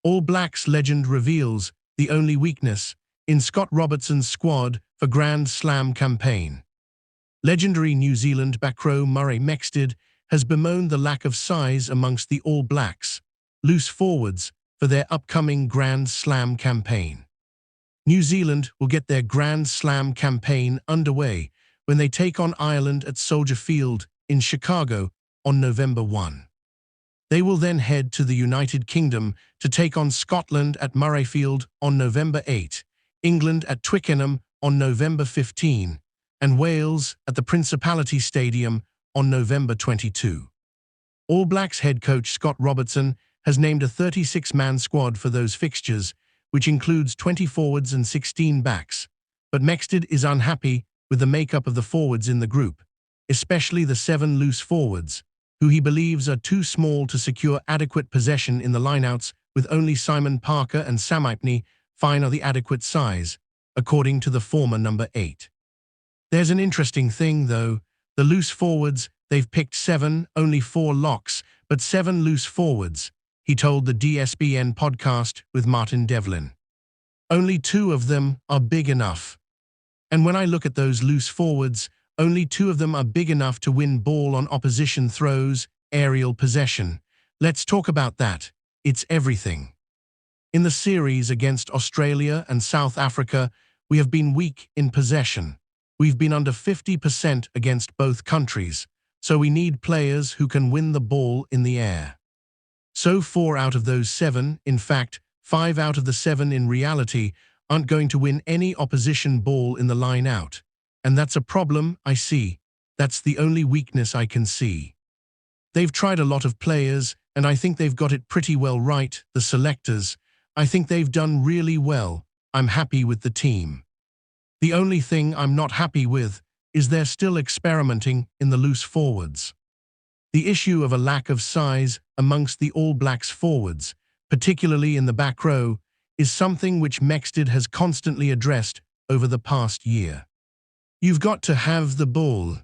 All Blacks legend reveals the only weakness in Scott Robertson's squad for Grand Slam campaign. Legendary New Zealand back row Murray Mexted has bemoaned the lack of size amongst the All Blacks loose forwards for their upcoming Grand Slam campaign. New Zealand will get their Grand Slam campaign underway when they take on Ireland at Soldier Field in Chicago on November 1. They will then head to the United Kingdom to take on Scotland at Murrayfield on November 8, England at Twickenham on November 15, and Wales at the Principality Stadium on November 22. All Blacks head coach Scott Robertson has named a 36-man squad for those fixtures, which includes 20 forwards and 16 backs. But Mexted is unhappy with the makeup of the forwards in the group, especially the 7 loose forwards, who he believes are too small to secure adequate possession in the lineouts, with only Simon Parker and Sam Ipney fine are the adequate size, according to the former number 8. There's an interesting thing, though. The loose forwards, they've picked 7, only 4 locks, but 7 loose forwards, he told the DSBN podcast with Martin Devlin. Only 2 of them are big enough. And when I look at those loose forwards, only 2 of them are big enough to win ball on opposition throws, aerial possession. Let's talk about that. It's everything. In the series against Australia and South Africa, we have been weak in possession. We've been under 50% against both countries, so we need players who can win the ball in the air. So 4 out of those 7, in fact, 5 out of the 7 in reality, aren't going to win any opposition ball in the line out. And that's a problem I see. That's the only weakness I can see. They've tried a lot of players, and I think they've got it pretty well right, the selectors. I think they've done really well. I'm happy with the team. The only thing I'm not happy with is they're still experimenting in the loose forwards. The issue of a lack of size amongst the All Blacks forwards, particularly in the back row, is something which Mexted has constantly addressed over the past year. You've got to have the ball.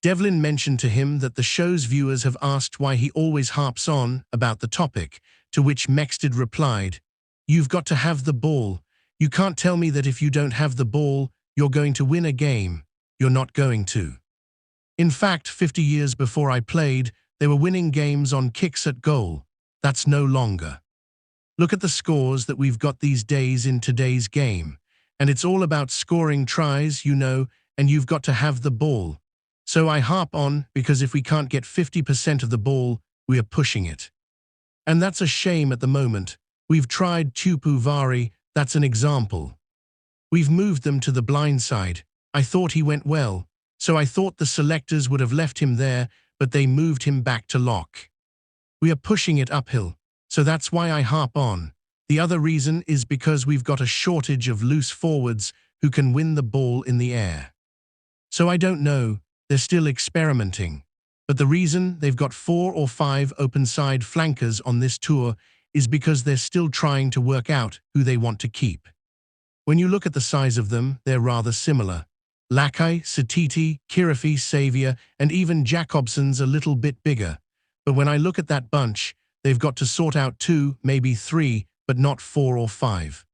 Devlin mentioned to him that the show's viewers have asked why he always harps on about the topic, to which Mexted replied, "You've got to have the ball. You can't tell me that if you don't have the ball, you're going to win a game. You're not going to." In fact, 50 years before I played, they were winning games on kicks at goal. That's no longer. Look at the scores that we've got these days in today's game. And it's all about scoring tries, you know, and you've got to have the ball. So I harp on because if we can't get 50% of the ball, we are pushing it. And that's a shame at the moment. We've tried Tupu Vari, that's an example. We've moved them to the blind side. I thought he went well, so I thought the selectors would have left him there, but they moved him back to lock. We are pushing it uphill, so that's why I harp on. The other reason is because we've got a shortage of loose forwards who can win the ball in the air. So I don't know, they're still experimenting. But the reason they've got 4 or 5 open-side flankers on this tour is because they're still trying to work out who they want to keep. When you look at the size of them, they're rather similar. Lakai, Satiti, Ardie Savea, and even Jacobson's a little bit bigger. But when I look at that bunch, they've got to sort out 2, maybe 3, but not 4 or 5.